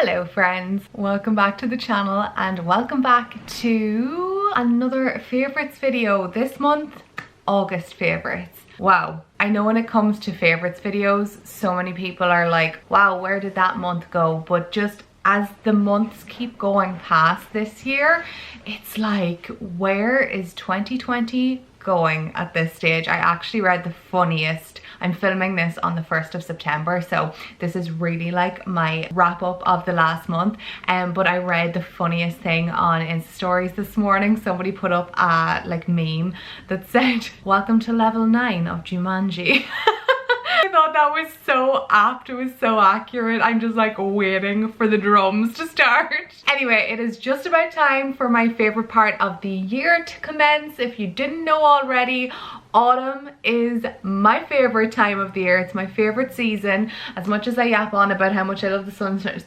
Hello friends, welcome back to the channel and welcome back to another favorites video. This month, August favorites. Wow, I know when it comes to favorites videos, so many people are like, wow, where did that month go? But just as the months keep going past this year, it's like, where is 2020 going at this stage? I actually read the funniest. I'm filming this on the 1st of September, so this is really like my wrap up of the last month. But I read the funniest thing on Insta stories this morning. Somebody put up a meme that said, welcome to level 9 of Jumanji. I thought that was so apt, it was so accurate. I'm just like waiting for the drums to start. Anyway, it is just about time for my favorite part of the year to commence. If you didn't know already, autumn is my favorite time of the year. It's my favorite season. As much as I yap on about how much I love the sunshine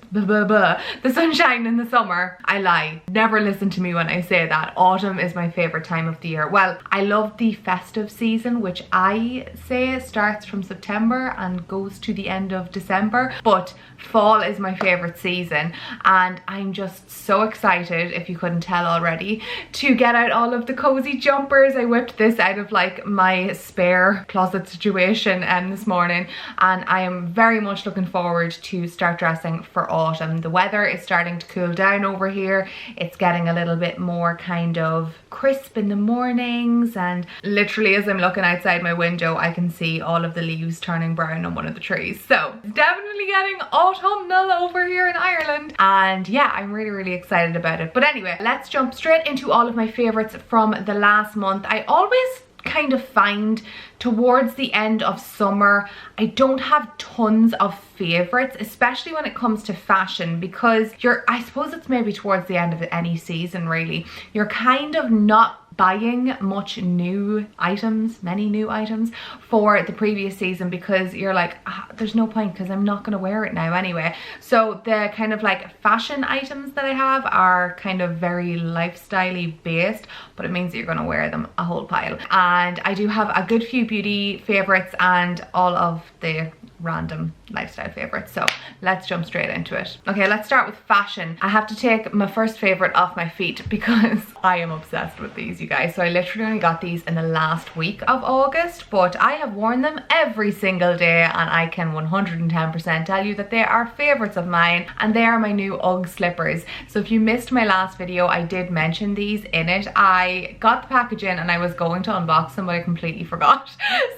in the summer, I lie. Never listen to me when I say that. Autumn is my favorite time of the year. Well, I love the festive season, which I say starts from September and goes to the end of December, but fall is my favorite season, and I'm just so excited, if you couldn't tell already, to get out all of the cozy jumpers. I whipped this out of like my spare closet situation this morning, and I am very much looking forward to start dressing for autumn. The weather is starting to cool down over here. It's getting a little bit more kind of crisp in the mornings, and literally as I'm looking outside my window I can see all of the leaves turning brown on one of the trees. So it's definitely getting autumnal over here in Ireland, and yeah, I'm really excited about it. But anyway, let's jump straight into all of my favorites from the last month. I always kind of find towards the end of summer I don't have tons of favorites, especially when it comes to fashion, because I suppose it's maybe towards the end of any season really, you're kind of not buying much new items, many new items for the previous season, because you're like, there's no point because I'm not going to wear it now anyway. So the kind of like fashion items that I have are kind of very lifestyle-y based, but it means that you're going to wear them a whole pile. And I do have a good few beauty favorites and all of the random lifestyle favorites, so let's jump straight into it. Okay, let's start with fashion. I have to take my first favorite off my feet because I am obsessed with these, you guys. So I literally only got these in the last week of August, but I have worn them every single day, and I can 110% tell you that they are favorites of mine, and they are my new UGG slippers. So if you missed my last video, I did mention these in it. I got the package in and I was going to unbox them, but I completely forgot.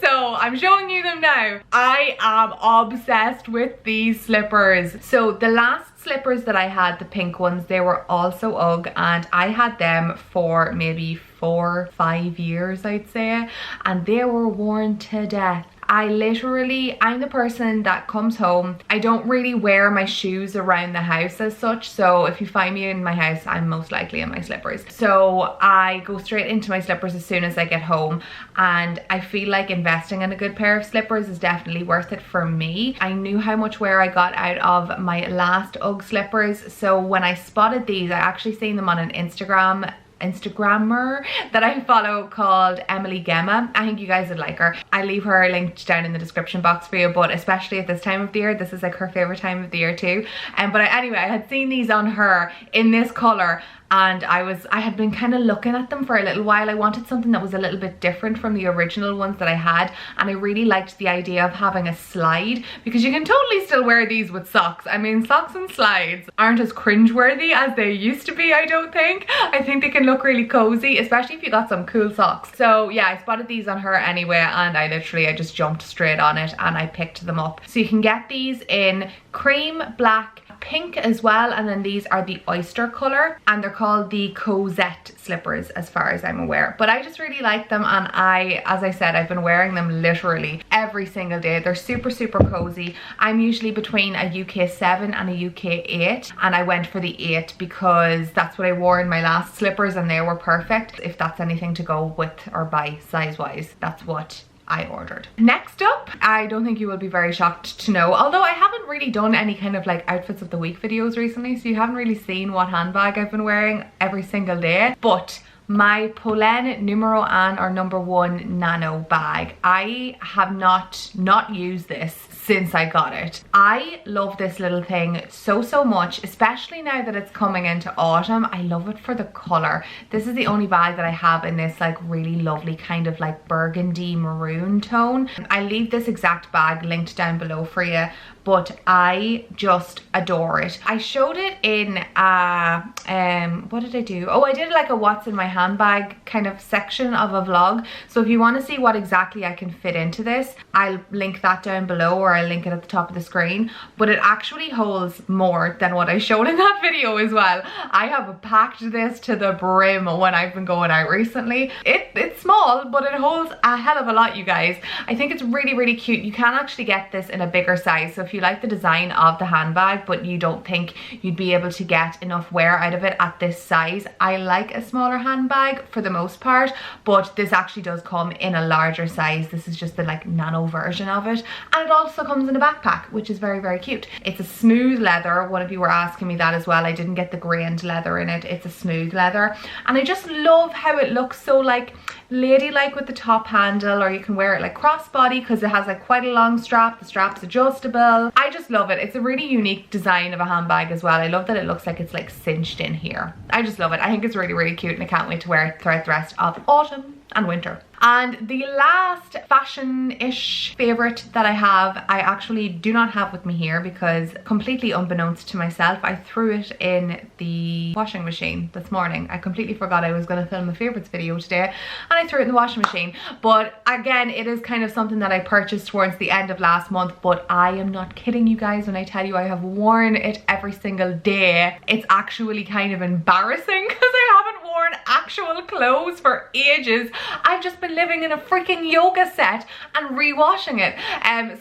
So I'm showing you them now. I am obsessed with these slippers. So the last slippers that I had, the pink ones, they were also UGG, and I had them for maybe 4-5 years I'd say, and they were worn to death. I'm the person that comes home, I don't really wear my shoes around the house as such, so if you find me in my house, I'm most likely in my slippers. So I go straight into my slippers as soon as I get home, and I feel like investing in a good pair of slippers is definitely worth it for me. I knew how much wear I got out of my last UGG slippers, so when I spotted these, I actually seen them on an Instagrammer that I follow called Emily Gemma. I think you guys would like her. I leave her linked down in the description box for you, but especially at this time of the year, this is like her favorite time of the year too. Anyway, I had seen these on her in this color, and I had been kind of looking at them for a little while. I wanted something that was a little bit different from the original ones that I had, and I really liked the idea of having a slide, because you can totally still wear these with socks. I mean, socks and slides aren't as cringeworthy as they used to be, I don't think. I think they can look really cozy, especially if you got some cool socks. So yeah, I spotted these on her anyway, and I just jumped straight on it and I picked them up. So you can get these in cream, black, pink as well, and then these are the oyster color, and they're called the Cosette slippers as far as I'm aware. But I just really like them, and as I said, I've been wearing them literally every single day. They're super cozy. I'm usually between a UK 7 and a UK 8, and I went for the 8 because that's what I wore in my last slippers, and they were perfect. If that's anything to go with or buy size wise, that's what I ordered. Next up, I don't think you will be very shocked to know, although I haven't really done any kind of like outfits of the week videos recently, so you haven't really seen what handbag I've been wearing every single day, but my Polène numero un or number one nano bag. I have not used this since I got it. I love this little thing so much, especially now that it's coming into autumn. I love it for the color. This is the only bag that I have in this like really lovely kind of like burgundy maroon tone. I'll leave this exact bag linked down below for you, but I just adore it. I showed it in what did I do? Oh, I did like a what's in my handbag kind of section of a vlog. So if you want to see what exactly I can fit into this, I'll link that down below, or I'll link it at the top of the screen. But it actually holds more than what I showed in that video as well. I have packed this to the brim when I've been going out recently. It's small, but it holds a hell of a lot, you guys. I think it's really cute. You can actually get this in a bigger size. So if you like the design of the handbag but you don't think you'd be able to get enough wear out of it at this size, I like a smaller handbag for the most part, but this actually does come in a larger size. This is just the like nano version of it, and it also comes in a backpack, which is very cute. It's a smooth leather. One of you were asking me that as well. I didn't get the grained leather in it. It's a smooth leather, and I just love how it looks so like ladylike with the top handle, or you can wear it like crossbody because it has like quite a long strap. The strap's adjustable. I just love it. It's a really unique design of a handbag as well. I love that it looks like it's like cinched in here. I just love it. I think it's really cute, and I can't wait to wear it throughout the rest of autumn and winter. And the last fashion-ish favorite that I have, I actually do not have with me here because completely unbeknownst to myself, I threw it in the washing machine this morning. I completely forgot I was going to film a favorites video today, and I threw it in the washing machine. But again, it is kind of something that I purchased towards the end of last month, but I am not kidding you guys when I tell you I have worn it every single day. It's actually kind of embarrassing because I haven't worn actual clothes for ages. I've just been living in a freaking yoga set and rewashing it.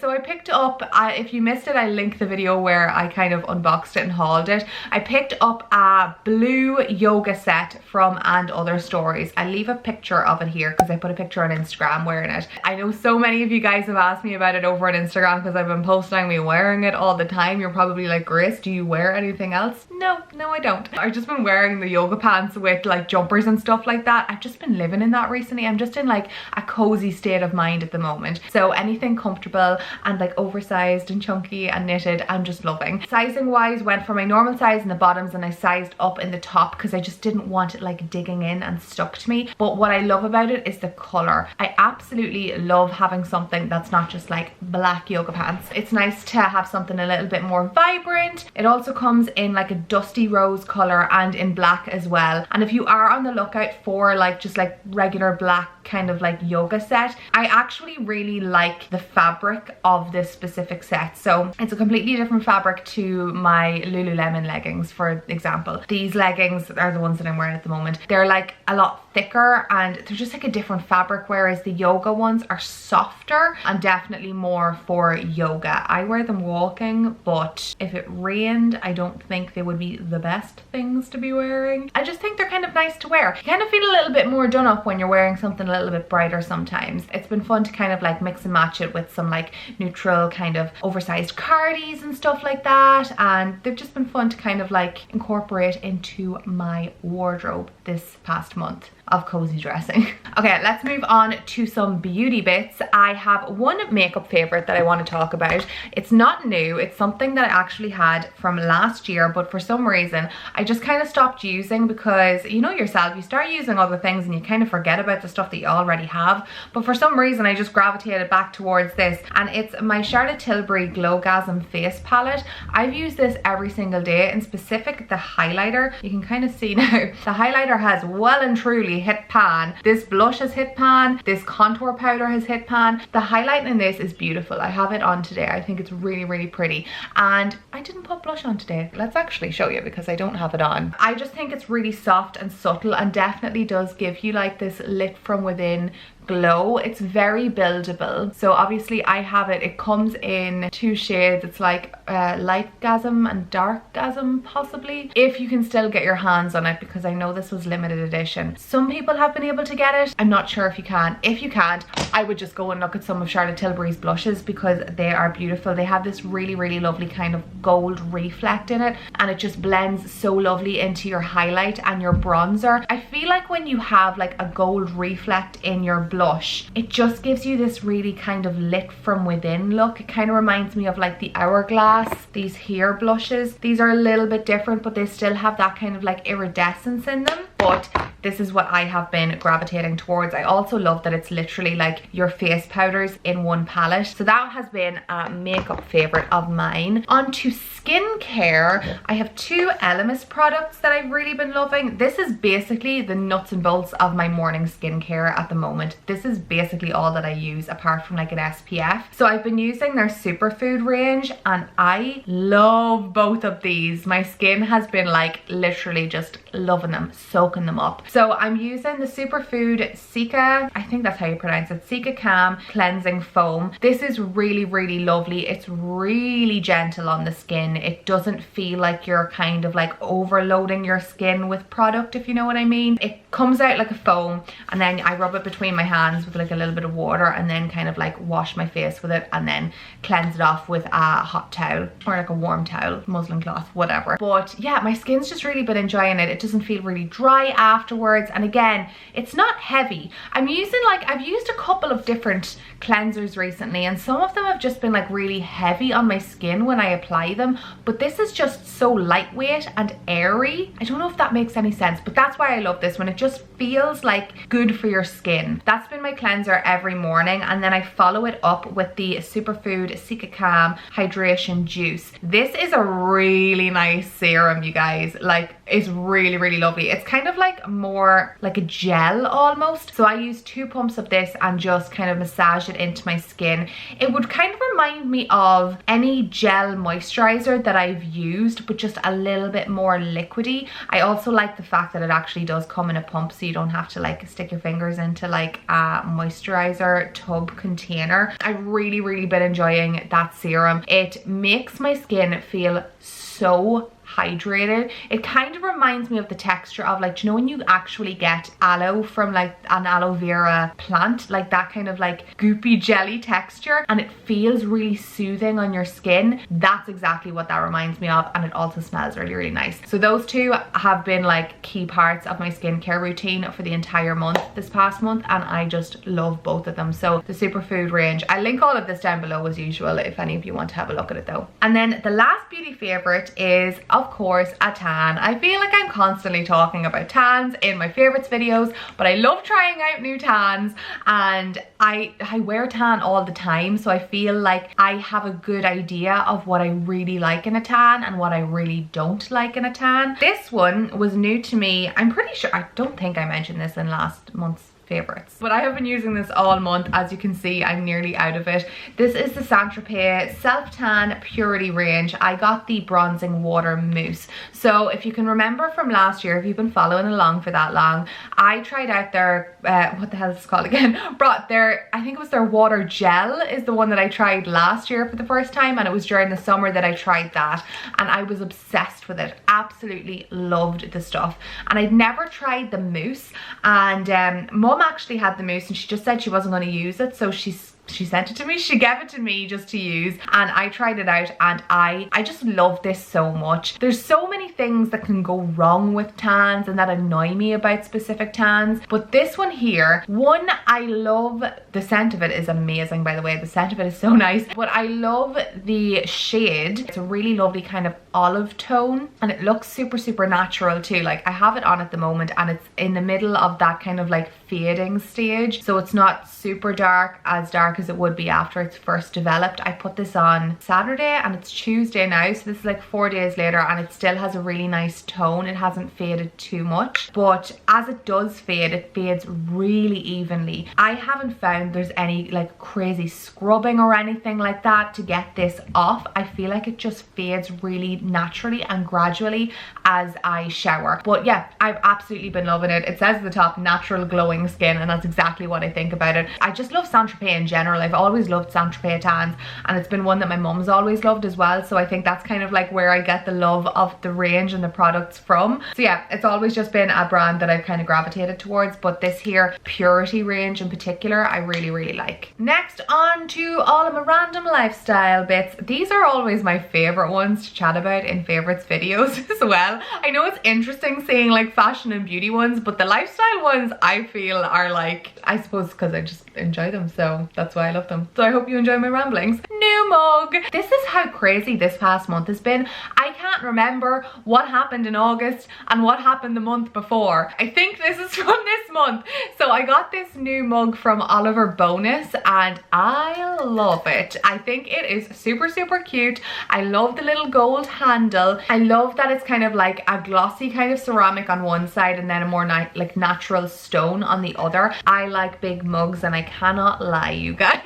So I picked up, if you missed it, I linked the video where I kind of unboxed it and hauled it. I picked up a blue yoga set from And Other Stories. I'll leave a picture of it here because I put a picture on Instagram wearing it. I know so many of you guys have asked me about it over on Instagram because I've been posting me wearing it all the time. You're probably like, Grace, do you wear anything else? No, I don't. I've just been wearing the yoga pants with like jumpers and stuff like that. I've just been living in that recently. I'm just in like a cozy state of mind at the moment. So anything comfortable and like oversized and chunky and knitted, I'm just loving. Sizing wise, went for my normal size in the bottoms, and I sized up in the top because I just didn't want it like digging in and stuck to me. But what I love about it is the color. I absolutely love having something that's not just like black yoga pants. It's nice to have something a little bit more vibrant. It also comes in like a dusty rose color and in black as well. And if you are on the lookout for like just like regular black kind of like yoga set, I actually really like the fabric of this specific set. So it's a completely different fabric to my Lululemon leggings, for example. These leggings are the ones that I'm wearing at the moment. They're like a lot thicker and they're just like a different fabric, whereas the yoga ones are softer and definitely more for yoga. I wear them walking, but if it rained, I don't think they would be the best things to be wearing. I just think they're kind of nice to wear. You kind of feel a little bit more done up when you're wearing something a little bit brighter sometimes. It's been fun to kind of like mix and match it with some like neutral kind of oversized cardies and stuff like that, and they've just been fun to kind of like incorporate into my wardrobe this past month of cozy dressing. Okay, let's move on to some beauty bits. I have one makeup favorite that I want to talk about. It's not new. It's something that I actually had from last year, but for some reason I just kind of stopped using because you know yourself, you start using other things and you kind of forget about the stuff that you already have. But for some reason I just gravitated back towards this, and it's my Charlotte Tilbury Glowgasm face palette. I've used this every single day. In specific, the highlighter, you can kind of see now, the highlighter has well and truly hit pan. This blush has hit pan. This contour powder has hit pan. The highlight in this is beautiful. I have it on today. I think it's really pretty. And I didn't put blush on today. Let's actually show you because I don't have it on. I just think it's really soft and subtle and definitely does give you like this lit from within glow. It's very buildable. So obviously I have it. It comes in 2 shades. It's like light-gasm and dark-gasm possibly, if you can still get your hands on it, because I know this was limited edition. Some people have been able to get it. I'm not sure if you can. If you can't, I would just go and look at some of Charlotte Tilbury's blushes because they are beautiful. They have this really, really lovely kind of gold reflect in it, and it just blends so lovely into your highlight and your bronzer. I feel like when you have like a gold reflect in your blush, it just gives you this really kind of lit from within look. It kind of reminds me of like the Hourglass, these here blushes. These are a little bit different, but they still have that kind of like iridescence in them. But this is what I have been gravitating towards. I also love that it's literally like your face powders in one palette. So that has been a makeup favorite of mine. On to skincare, I have 2 Elemis products that I've really been loving. This is basically the nuts and bolts of my morning skincare at the moment. This is basically all that I use apart from like an SPF. So I've been using their superfood range and I love both of these. My skin has been like literally just loving them, soaking them up. So I'm using the Superfood Cica, I think that's how you pronounce it, Cica Calm Cleansing Foam. This is really, really lovely. It's really gentle on the skin. It doesn't feel like you're kind of like overloading your skin with product, if you know what I mean. It comes out like a foam and then I rub it between my hands with like a little bit of water and then kind of like wash my face with it and then cleanse it off with a hot towel or like a warm towel, muslin cloth, whatever. But yeah, my skin's just really been enjoying it. It doesn't feel really dry afterwards, and again, it's not heavy. I'm using like, I've used a couple of different cleansers recently and some of them have just been like really heavy on my skin when I apply them, but this is just so lightweight and airy. I don't know if that makes any sense, but that's why I love this one. It just feels like good for your skin. That's been my cleanser every morning, and then I follow it up with the Superfood Cica Calm Hydration Juice. This is a really nice serum, you guys. Like, it's really, really lovely. It's kind of like more like a gel almost. So I use 2 pumps of this and just kind of massage it into my skin. It would kind of remind me of any gel moisturizer that I've used, but just a little bit more liquidy. I also like the fact that it actually does come in a pump, so you don't have to like stick your fingers into like a moisturizer tub container. I've really, really been enjoying that serum. It makes my skin feel so hydrated. It kind of reminds me of the texture of like, do you know when you actually get aloe from like an aloe vera plant, like that kind of like goopy jelly texture, and it feels really soothing on your skin? That's exactly what that reminds me of, and it also smells really, really nice. So those 2 have been like key parts of my skincare routine for the entire month this past month, and I just love both of them. So the Superfood range, I'll link all of this down below as usual if any of you want to have a look at it though. And then the last beauty favorite is of course a tan. I feel like I'm constantly talking about tans in my favorites videos, but I love trying out new tans, and I wear tan all the time, so I feel like I have a good idea of what I really like in a tan and what I really don't like in a tan. This one was new to me. I'm pretty sure, I don't think I mentioned this in last month's favorites, but I have been using this all month. As you can see, I'm nearly out of it. This is the Saint Tropez Self Tan Purity range. I got the bronzing water mousse. So if you can remember from last year, if you've been following along for that long, I tried out their what the hell is it called again? Brought their, I think it was their water gel is the one that I tried last year for the first time, and it was during the summer that I tried that, and I was obsessed with it. Absolutely loved the stuff. And I'd never tried the mousse, and Mum actually had the mousse and she just said she wasn't going to use it, so she sent it to me. She gave it to me just to use, and I tried it out, and I just love this so much. There's so many things that can go wrong with tans and that annoy me about specific tans, but this one here, one, I love the scent of it. Is amazing, by the way. The scent of it is so nice, but I love the shade. It's a really lovely kind of olive tone, and it looks super, super natural too. Like, I have it on at the moment, and it's in the middle of that kind of like fading stage, so it's not super dark as it would be after it's first developed. I put this on Saturday and it's Tuesday now, so this is like 4 days later, and it still has a really nice tone. It hasn't faded too much, but as it does fade, it fades really evenly. I haven't found there's any like crazy scrubbing or anything like that to get this off. I feel like it just fades really naturally and gradually as I shower. But yeah, I've absolutely been loving it. It says at the top, natural glowing skin, and that's exactly what I think about it. I just love Saint-Tropez in general. I've always loved Saint-Tropez tans, and it's been one that my mum's always loved as well, so I think that's kind of like where I get the love of the range and the products from. So yeah, it's always just been a brand that I've kind of gravitated towards, but this here Purity range in particular I really like. Next, on to all of my random lifestyle bits. These are always my favorite ones to chat about in favorites videos as well. I know it's interesting seeing like fashion and beauty ones, but the lifestyle ones I feel are like, I suppose because I just enjoy them, so that's why I love them. So I hope you enjoy my ramblings. New mug. This is how crazy this past month has been. I can't remember what happened in August and what happened the month before. I think this is from this month. So I got this new mug from Oliver Bonus and I love it. I think it is super cute. I love the little gold handle. I love that it's kind of like a glossy kind of ceramic on one side and then a more like natural stone on the other. I like big mugs and I cannot lie, you guys.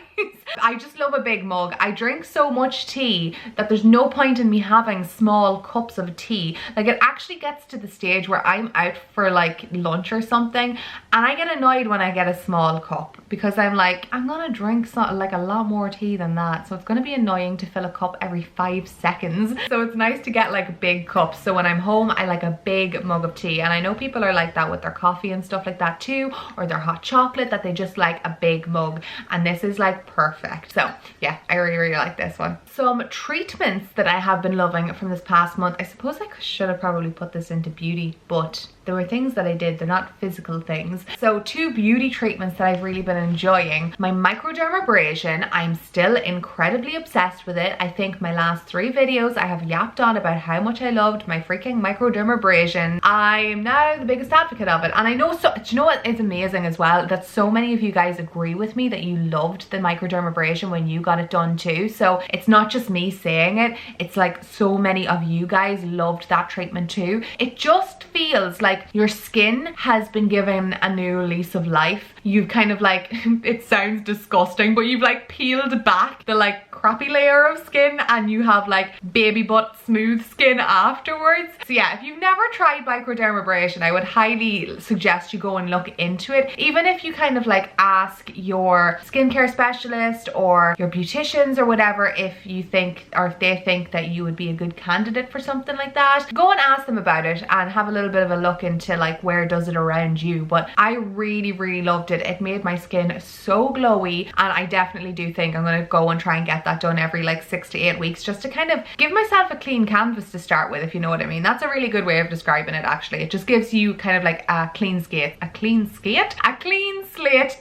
I just love a big mug. I drink so much tea that there's no point in me having small cups of tea. Like, it actually gets to the stage where I'm out for like lunch or something and I get annoyed when I get a small cup because I'm like, I'm gonna drink like a lot more tea than that, so it's gonna be annoying to fill a cup every 5 seconds. So it's nice to get like big cups. So when I'm home, I like a big mug of tea, and I know people are like that with their coffee and stuff like that too, or their hot chocolate, that they just like a big mug, and this is like perfect. So yeah, I really like this one. Some treatments that I have been loving from this past month. I suppose I should have probably put this into beauty, but there were things that I did, they're not physical things. So 2 beauty treatments that I've really been enjoying. My microdermabrasion, I'm still incredibly obsessed with it. I think my last 3 videos I have yapped on about how much I loved my freaking microdermabrasion. I'm now the biggest advocate of it, and I know, so do you know what is amazing as well? That so many of you guys agree with me that you loved the microdermabrasion when you got it done too. So it's not just me saying it, it's like so many of you guys loved that treatment too. It just feels like your skin has been given a new lease of life. You've kind of like, it sounds disgusting, but you've like peeled back the like crappy layer of skin and you have like baby butt smooth skin afterwards. So yeah, if you've never tried microdermabrasion, I would highly suggest you go and look into it. Even if you kind of like ask your skincare specialist or your beauticians or whatever, if you think, or if they think that you would be a good candidate for something like that, go and ask them about it and have a little bit of a look into like where does it around you. But I really loved it. It made my skin so glowy, and I definitely do think I'm gonna go and try and get that done every like 6 to 8 weeks, just to kind of give myself a clean canvas to start with, if you know what I mean. That's a really good way of describing it actually. It just gives you kind of like a clean slate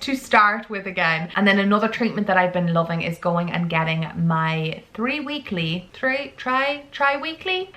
to start with again. And then another treatment that I've been loving is going and getting my tri-weekly,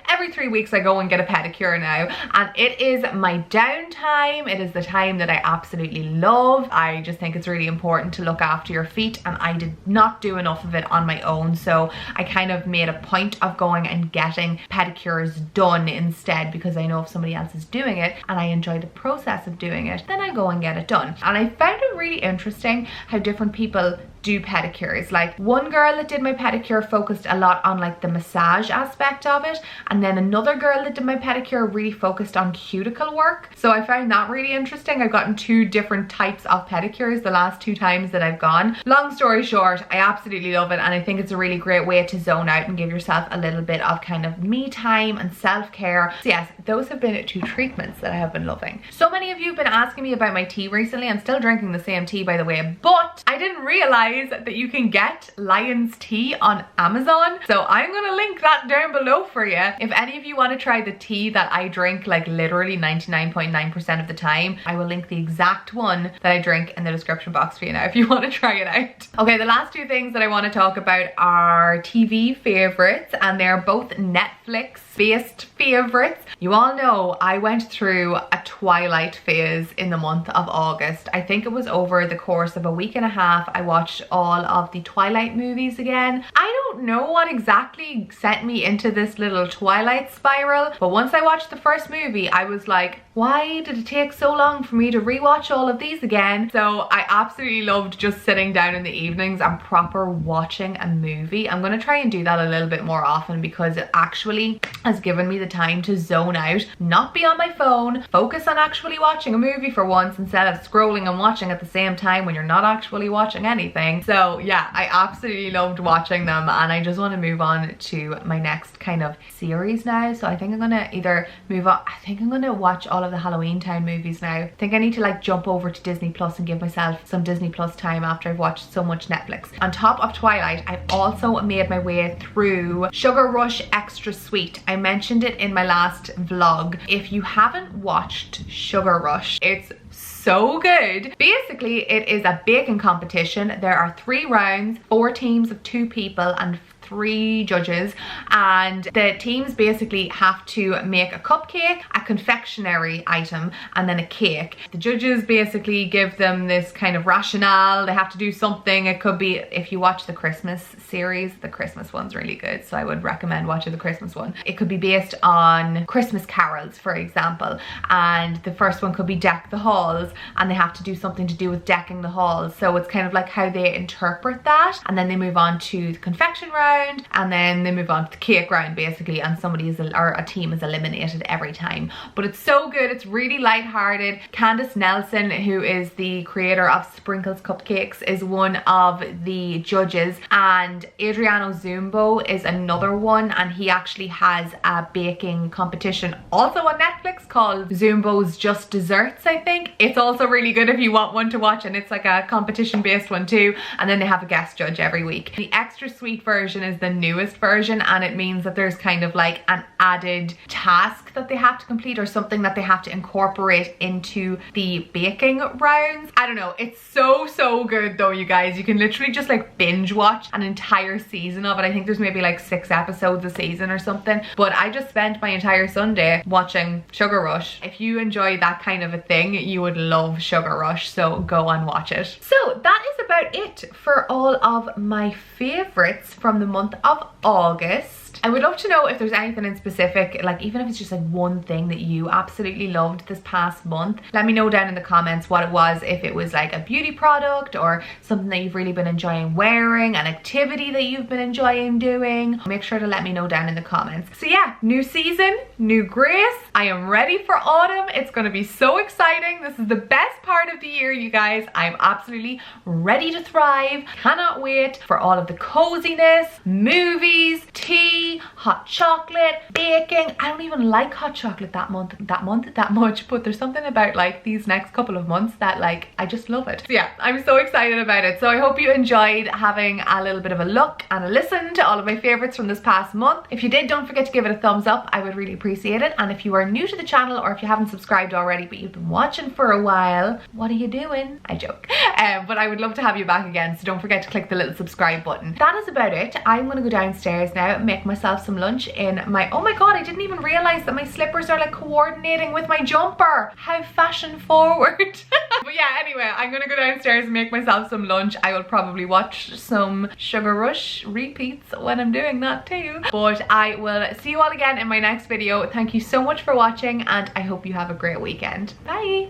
every 3 weeks I go and get a pedicure now, and it is my downtime. It is the time that I absolutely love. I just think it's really important to look after your feet, and I did not do enough of it on my own, so I kind of made a point of going and getting pedicures done instead, because I know if somebody else is doing it and I enjoy the process of doing it, then I go and get it done. And I found it really interesting how different people do pedicures. Like, one girl that did my pedicure focused a lot on like the massage aspect of it, and then another girl that did my pedicure really focused on cuticle work. So I found that really interesting. I've gotten 2 different types of pedicures the last 2 times that I've gone. Long story short, I absolutely love it, and I think it's a really great way to zone out and give yourself a little bit of kind of me time and self-care. So yes, those have been 2 treatments that I have been loving. So many of you have been asking me about my tea recently. I'm still drinking the same tea, by the way, but I didn't realize that you can get Lion's tea on Amazon, so I'm gonna link that down below for you. If any of you want to try the tea that I drink like literally 99.9% of the time, I will link the exact one that I drink in the description box for you now if you want to try it out. Okay, the last 2 things that I want to talk about are TV favorites, and they're both Netflix based favorites. You all know I went through a Twilight phase in the month of August. I think it was over the course of a week and a half. I watched all of the Twilight movies again. I don't know what exactly sent me into this little Twilight spiral, but once I watched the first movie, I was like, why did it take so long for me to rewatch all of these again? So I absolutely loved just sitting down in the evenings and proper watching a movie. I'm gonna try and do that a little bit more often because it actually has given me the time to zone out, not be on my phone, focus on actually watching a movie for once instead of scrolling and watching at the same time when you're not actually watching anything. So yeah, I absolutely loved watching them, and I just want to move on to my next kind of series now. So I think I'm gonna either move on, I think I'm gonna watch all of the Halloween Town movies now. I think I need to like jump over to Disney Plus and give myself some Disney Plus time after I've watched so much Netflix. On top of Twilight, I've also made my way through Sugar Rush Extra Sweet. I mentioned it in my last vlog. If you haven't watched Sugar Rush, it's so good. Basically, it is a baking competition. There are 3 rounds, 4 teams of 2 people and 3 judges, and the teams basically have to make a cupcake, a confectionery item, and then a cake. The judges basically give them this kind of rationale. They have to do something. It could be, if you watch the Christmas series, the Christmas one's really good, so I would recommend watching the Christmas one. It could be based on Christmas carols, for example, and the first one could be Deck the Halls, and they have to do something to do with decking the halls. So it's kind of like how they interpret that, and then they move on to the confection round, and then they move on to the cake round basically, and somebody is or a team is eliminated every time. But it's so good, it's really lighthearted. Candace Nelson, who is the creator of Sprinkles Cupcakes, is one of the judges, and Adriano Zumbo is another one, and he actually has a baking competition also on Netflix called Zumbo's Just Desserts, I think. It's also really good if you want one to watch, and it's like a competition based one too, and then they have a guest judge every week. The Extra Sweet version is the newest version, and it means that there's kind of like an added task that they have to complete, or something that they have to incorporate into the baking rounds. I don't know, it's so good though, you guys. You can literally just like binge watch an entire season of it. I think there's maybe like 6 episodes a season or something, but I just spent my entire Sunday watching Sugar Rush. If you enjoy that kind of a thing, you would love Sugar Rush, so go and watch it. So that is about it for all of my favorites from the month of August. I would love to know if there's anything in specific, like even if it's just like one thing that you absolutely loved this past month. Let me know down in the comments what it was, if it was like a beauty product or something that you've really been enjoying wearing, an activity that you've been enjoying doing. Make sure to let me know down in the comments. So yeah, new season, new grace. I am ready for autumn. It's going to be so exciting. This is the best part of the year, you guys. I'm absolutely ready to thrive. Cannot wait for all of the coziness, movies, tea, hot chocolate, baking. I don't even like hot chocolate that much, but there's something about like these next couple of months that like I just love it. So yeah, I'm so excited about it. So I hope you enjoyed having a little bit of a look and a listen to all of my favorites from this past month. If you did, don't forget to give it a thumbs up. I would really appreciate it. And if you are new to the channel, or if you haven't subscribed already but you've been watching for a while, what are you doing? I joke. But I would love to have you back again, so don't forget to click the little subscribe button. That is about it. I'm gonna go downstairs now, make myself some lunch in my, oh my god, I didn't even realize that my slippers are like coordinating with my jumper. How fashion forward. But yeah, anyway, I'm gonna go downstairs and make myself some lunch. I will probably watch some Sugar Rush repeats when I'm doing that too. But I will see you all again in my next video. Thank you so much for watching, and I hope you have a great weekend. Bye.